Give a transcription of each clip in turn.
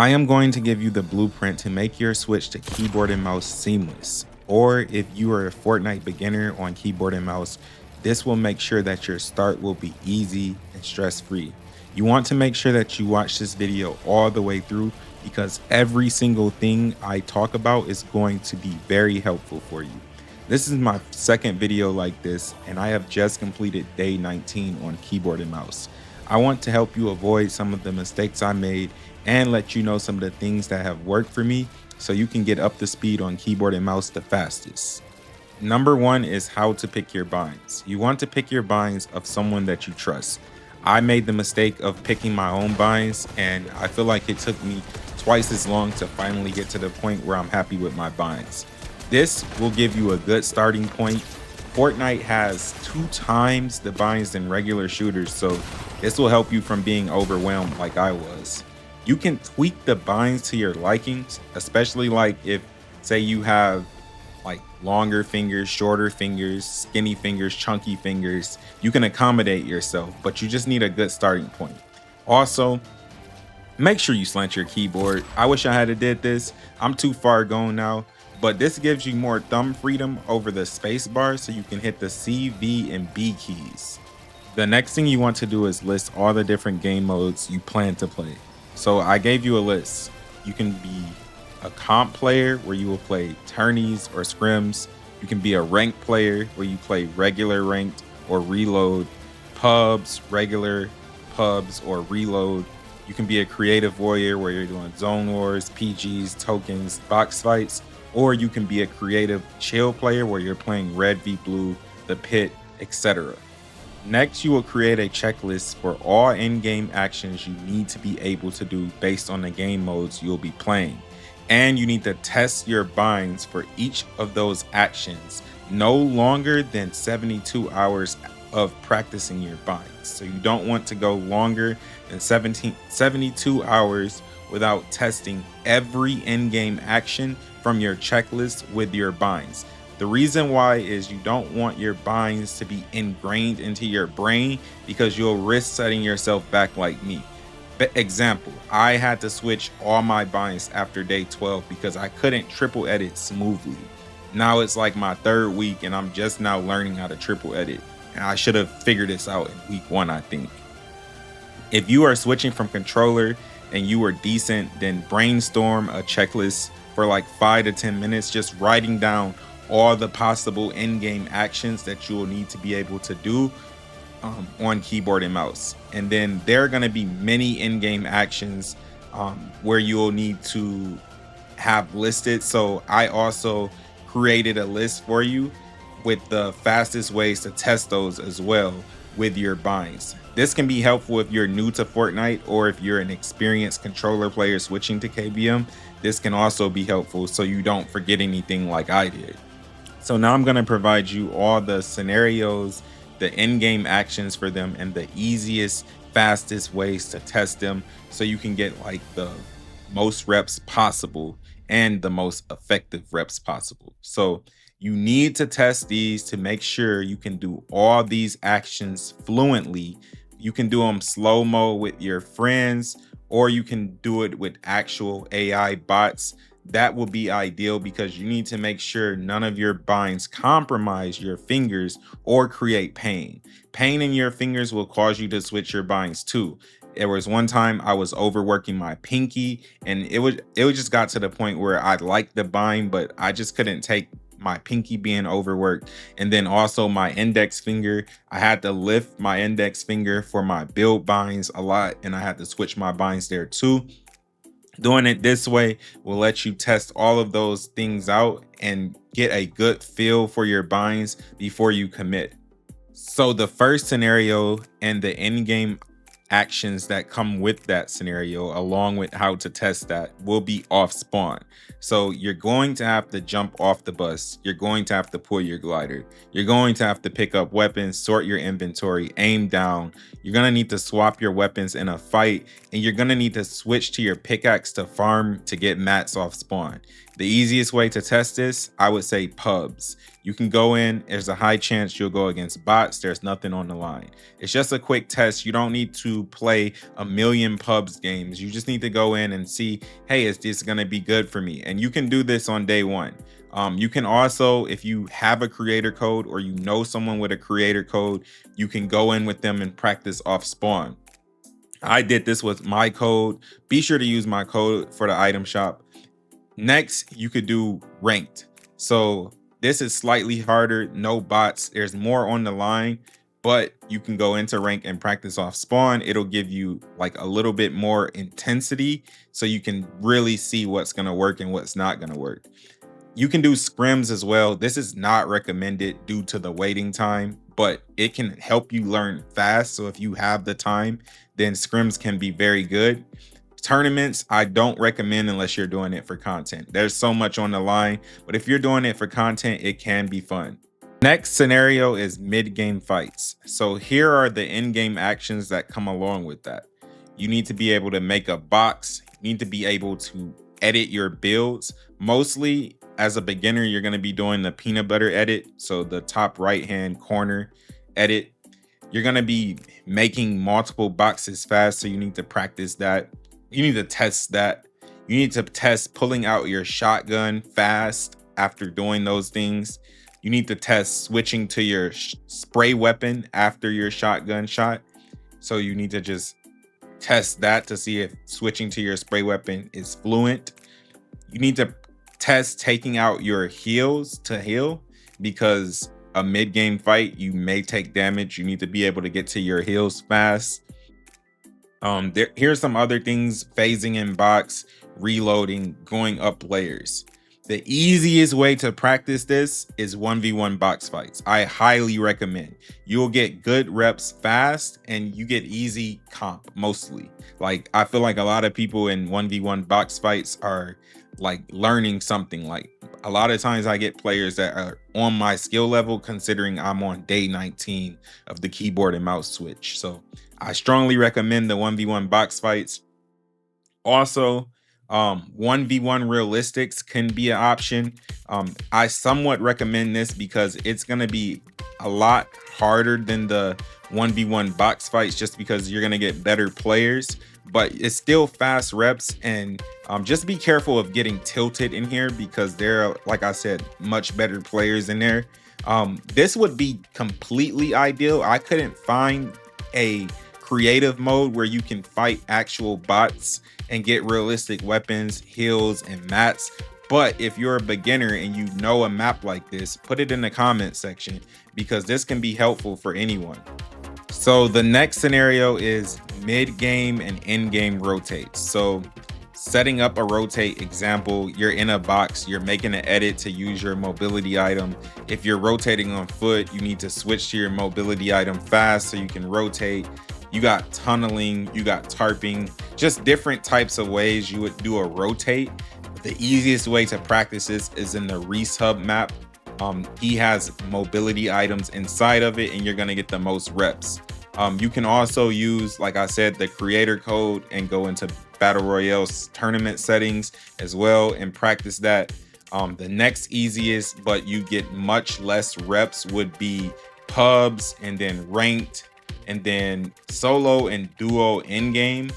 I am going to give you the blueprint to make your switch to keyboard and mouse seamless. Or if you are a Fortnite beginner on keyboard and mouse, this will make sure that your start will be easy and stress-free. You want to make sure that you watch this video all the way through because every single thing I talk about is going to be very helpful for you. This is my second video like this, and I have just completed day 19 on keyboard and mouse. I want to help you avoid some of the mistakes I made and let you know some of the things that have worked for me so you can get up to speed on keyboard and mouse the fastest. Number one is how to pick your binds. You want to pick your binds of someone that you trust. I made the mistake of picking my own binds, and I feel like it took me twice as long to finally get to the point where I'm happy with my binds. This will give you a good starting point. Fortnite has 2 times the binds than regular shooters, so this will help you from being overwhelmed like I was. You can tweak the binds to your likings, especially like if, say, you have like longer fingers, shorter fingers, skinny fingers, chunky fingers. You can accommodate yourself, but you just need a good starting point. Also, make sure you slant your keyboard. I wish I had did this. I'm too far gone now, but this gives you more thumb freedom over the space bar so you can hit the C, V, and B keys. The next thing you want to do is list all the different game modes you plan to play. So I gave you a list. You can be a comp player where you will play tourneys or scrims. You can be a ranked player where you play regular ranked or reload, pubs, regular, pubs, or reload. You can be a creative warrior where you're doing zone wars, PGs, tokens, box fights, or you can be a creative chill player where you're playing red v blue, the pit, etc. Next, you will create a checklist for all in-game actions you need to be able to do based on the game modes you'll be playing. And you need to test your binds for each of those actions no longer than 72 hours of practicing your binds. So you don't want to go longer than 72 hours without testing every in-game action from your checklist with your binds. The reason why is you don't want your binds to be ingrained into your brain because you'll risk setting yourself back like me. Example, I had to switch all my binds after day 12 because I couldn't triple edit smoothly. Now it's like my 3rd week and I'm just now learning how to triple edit. And I should have figured this out in week 1, I think. If you are switching from controller and you are decent, then brainstorm a checklist for like 5 to 10 minutes, just writing down all the possible in-game actions that you will need to be able to do on keyboard and mouse. And then there are going to be many in-game actions where you will need to have listed. So I also created a list for you with the fastest ways to test those as well with your binds. This can be helpful if you're new to Fortnite or if you're an experienced controller player switching to KBM. This can also be helpful so you don't forget anything like I did. So now I'm going to provide you all the scenarios, the in-game actions for them, and the easiest, fastest ways to test them so you can get like the most reps possible and the most effective reps possible. So you need to test these to make sure you can do all these actions fluently. You can do them slow-mo with your friends, or you can do it with actual AI bots. That will be ideal because you need to make sure none of your binds compromise your fingers or create pain. Pain in your fingers will cause you to switch your binds too. There was one time I was overworking my pinky and it just got to the point where I liked the bind, but I just couldn't take my pinky being overworked. And then also my index finger, I had to lift my index finger for my build binds a lot and I had to switch my binds there too. Doing it this way will let you test all of those things out and get a good feel for your binds before you commit. So the first scenario and the in-game actions that come with that scenario, along with how to test that, will be off spawn. So you're going to have to jump off the bus. You're going to have to pull your glider. You're going to have to pick up weapons, sort your inventory, aim down. You're going to need to swap your weapons in a fight, and you're going to need to switch to your pickaxe to farm to get mats off spawn. The easiest way to test this, I would say pubs. You can go in, there's a high chance you'll go against bots. There's nothing on the line. It's just a quick test. You don't need to play a million pubs games. You just need to go in and see, hey, is this going to be good for me? And you can do this on day one. You can also, if you have a creator code or you know someone with a creator code, you can go in with them and practice off spawn. I did this with my code. Be sure to use my code for the item shop. Next, you could do ranked. So this is slightly harder, no bots. There's more on the line, but you can go into rank and practice off spawn. It'll give you like a little bit more intensity so you can really see what's going to work and what's not going to work. You can do scrims as well. This is not recommended due to the waiting time, but it can help you learn fast. So if you have the time, then scrims can be very good. Tournaments, I don't recommend unless you're doing it for content. There's so much on the line, but if you're doing it for content, it can be fun. Next scenario is mid-game fights. So here are the in-game actions that come along with that. You need to be able to make a box. You need to be able to edit your builds. Mostly as a beginner, you're going to be doing the peanut butter edit. So the top right-hand corner edit. You're going to be making multiple boxes fast. So you need to practice that. You need to test that. You need to test pulling out your shotgun fast after doing those things. You need to test switching to your spray weapon after your shotgun shot. So you need to just test that to see if switching to your spray weapon is fluent. You need to test taking out your heals to heal, because a mid-game fight, you may take damage. You need to be able to get to your heals fast. Here's some other things: phasing in box, reloading, going up layers. The easiest way to practice this is 1v1 box fights. I highly recommend. You'll get good reps fast and you get easy comp mostly. Like, I feel like a lot of people in 1v1 box fights are like learning something. Like, a lot of times I get players that are on my skill level considering I'm on day 19 of the keyboard and mouse switch. So I strongly recommend the 1v1 box fights. Also, 1v1 realistics can be an option. I somewhat recommend this because it's going to be a lot harder than the 1v1 box fights, just because you're going to get better players, but it's still fast reps. And just be careful of getting tilted in here, because there are, like I said, much better players in there. This would be completely ideal. I couldn't find a creative mode where you can fight actual bots and get realistic weapons, heals, and mats. But if you're a beginner and you know a map like this, put it in the comment section, because this can be helpful for anyone. So the next scenario is mid-game and end-game rotates. So setting up a rotate example, you're in a box, you're making an edit to use your mobility item. If you're rotating on foot, you need to switch to your mobility item fast so you can rotate. You got tunneling, you got tarping, just different types of ways you would do a rotate. The easiest way to practice this is in the Reese Hub map. He has mobility items inside of it, and you're gonna get the most reps. You can also use, like I said, the creator code and go into Battle Royale tournament settings as well and practice that. The next easiest, but you get much less reps, would be pubs, and then ranked, and then solo and duo endgame.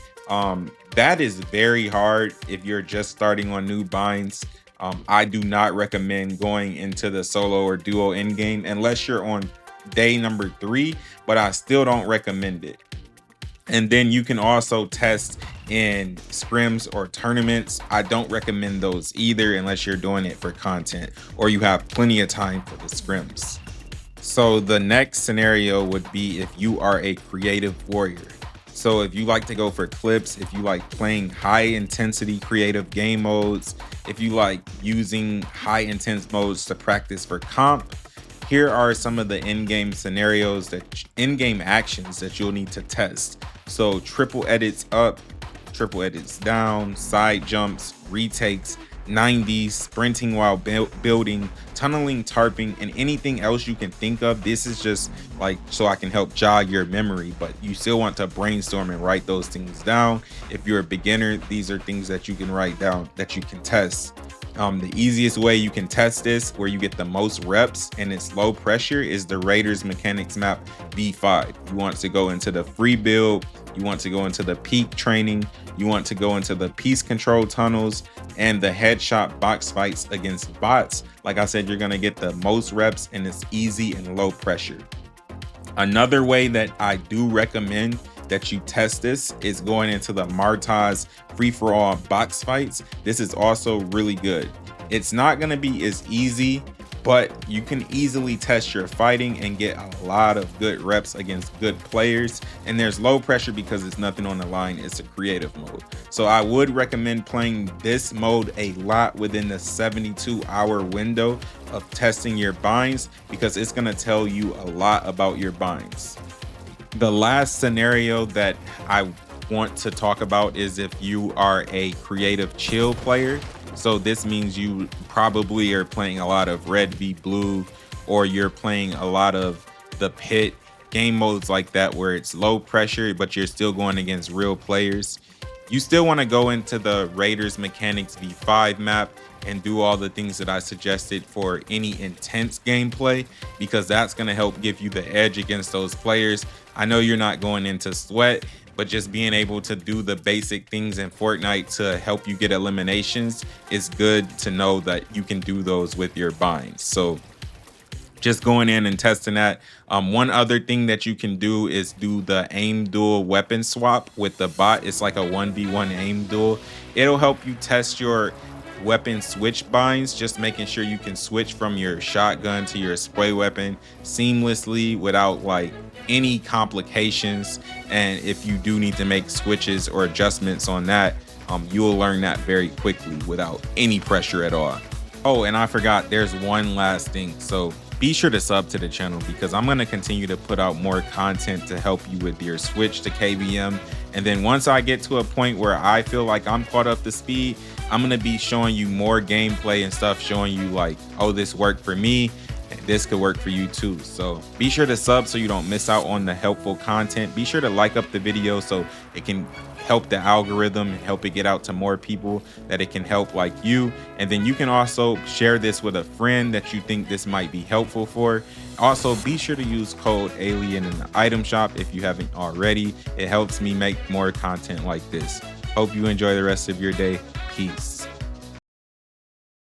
That is very hard if you're just starting on new binds. I do not recommend going into the solo or duo endgame unless you're on day number 3, but I still don't recommend it. And then you can also test in scrims or tournaments. I don't recommend those either unless you're doing it for content or you have plenty of time for the scrims. So the next scenario would be if you are a creative warrior. So if you like to go for clips, if you like playing high intensity creative game modes, if you like using high intense modes to practice for comp, here are some of the in-game scenarios, that in-game actions that you'll need to test. So triple edits up, triple edits down, side jumps, retakes, 90s, sprinting while building, tunneling, tarping, and anything else you can think of. This is just like so I can help jog your memory, but you still want to brainstorm and write those things down. If you're a beginner, these are things that you can write down that you can test. The easiest way you can test this, where you get the most reps and it's low pressure, is the Raiders Mechanics map V5. You want to go into the free build, you want to go into the peak training, you want to go into the piece control tunnels and the headshot box fights against bots. Like I said, you're gonna get the most reps and it's easy and low pressure. Another way that I do recommend that you test this is going into the Martaz free-for-all box fights. This is also really good. It's not going to be as easy, but you can easily test your fighting and get a lot of good reps against good players. And there's low pressure because it's nothing on the line. It's a creative mode. So I would recommend playing this mode a lot within the 72-hour window of testing your binds, because it's going to tell you a lot about your binds. The last scenario that I want to talk about is if you are a creative chill player. So this means you probably are playing a lot of red v blue, or you're playing a lot of the pit game modes like that, where it's low pressure but you're still going against real players. You still want to go into the Raiders Mechanics V5 map and do all the things that I suggested for any intense gameplay, because that's going to help give you the edge against those players. I know you're not going into sweat, but just being able to do the basic things in Fortnite to help you get eliminations is good to know that you can do those with your binds. So just going in and testing that. One other thing that you can do is do the aim duel weapon swap with the bot. It's like a 1v1 aim duel. It'll help you test your weapon switch binds, just making sure you can switch from your shotgun to your spray weapon seamlessly without like any complications. And if you do need to make switches or adjustments on that, you'll learn that very quickly without any pressure at all. Oh, and I forgot, there's one last thing. So be sure to sub to the channel, because I'm going to continue to put out more content to help you with your switch to KBM. And then once I get to a point where I feel like I'm caught up to speed, I'm going to be showing you more gameplay and stuff, showing you like, oh, this worked for me, and this could work for you too. So be sure to sub so you don't miss out on the helpful content. Be sure to like up the video so it can help the algorithm and help it get out to more people that it can help, like you. And then you can also share this with a friend that you think this might be helpful for. Also, be sure to use code alien in the item shop if you haven't already. It helps me make more content like this. Hope you enjoy the rest of your day. Peace.